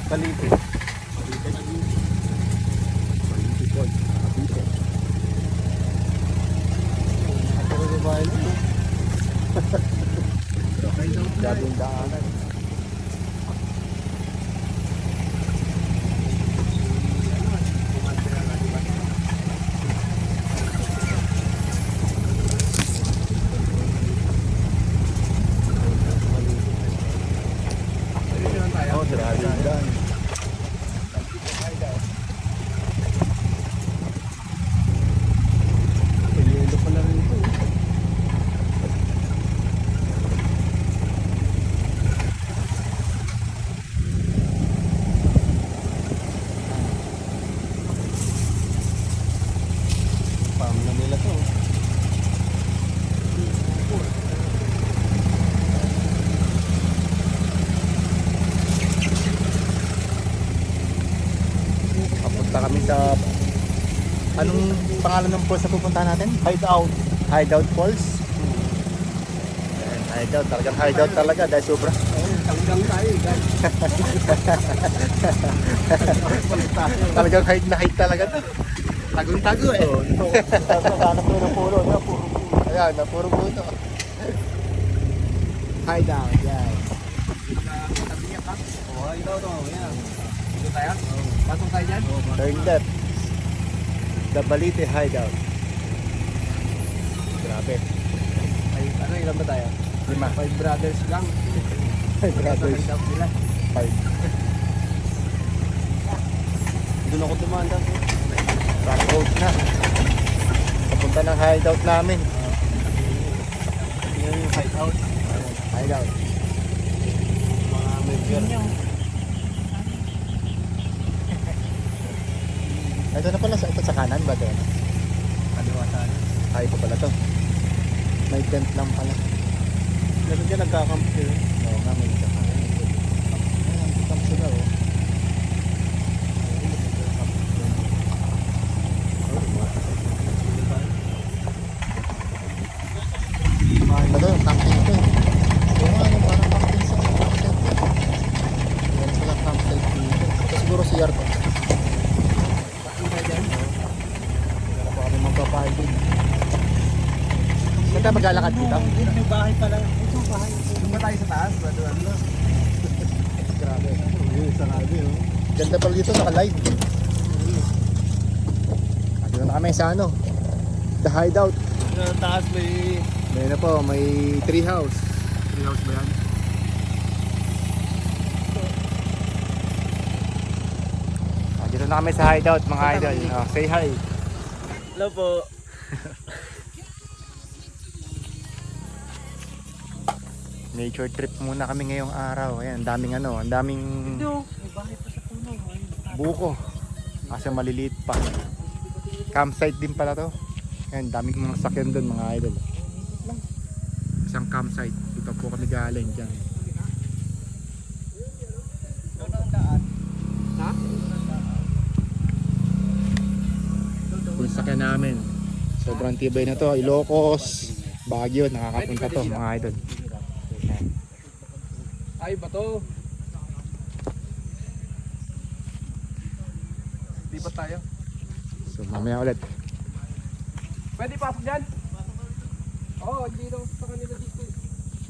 Kalipin. Gabing daanan. Oh, grabe ang daan. Yelo pala rito. Pam na nila to. Papunta kami sa anong pangalan ng falls na pupuntahan natin? Hideout Falls. Ayan, hideout, talagang hideout talaga dahil sobra. Tanggang tayo guys. Talagang hide na hide talaga to. Tagong-tago eh. Hanap ko ng puro. Ayan, na puro puno. Hideout, yan. Tabi niya pa. Oh, ito. Yan. Dito tayo? Pasok tayo dyan? Turn left. The Balite Hideout. Grabe. Ay, ano, ilan ba tayo? 5. 5 brothers lang. 5 brothers. Sa nila. 5. Doon ako tumanda. Front road na. Papunta ng hideout namin. Yan yung hideout. Hideout. Mga member. Ito na pala ito sa kanan ba ito? Kaliwa tayo. Ay, ito pala to. May tent lang pala. Meron dyan nagkakamp sila. Oo nga, may tent lang. Ayan, tent sila oh. Ito, camping to eh. Oo nga, ano, parang camping sa campsite to. Yan pala campsite dito. Ito siguro CR to. Pasok tayo dyan. Wala pa kami magpaparking. Saan tayo maglalakad dito? May bahay pala. Ito bahay. Doon ba tayo sa taas? Ano? Grabe. Sarado yun. Ganda pala dito, naka-live. Dito na kami sa ano, The Hideout. Sa taas may... May ano po, may tree house. Tree house ba yan? Dito na kami sa Hideout, mga idol. Say hi. Hello po. Nature trip muna kami ngayong araw. Ayan, ang daming ano, ang daming Ito, may bahay pa sa puno. buko. Kasi maliliit pa. Campsite din pala to. Ayan, daming mga sakyan doon, mga idol. Isang campsite. Dito po kami galing dyan. Ha? Yung sakyan namin. Sobrang tibay na to. Ilocos, Baguio, nakakapunta to, mga idol. Ayan. Ay, bato. Di ba tayo? So mamaya ulit. Pwede pasok dyan? Oo, dito sa kanila dito.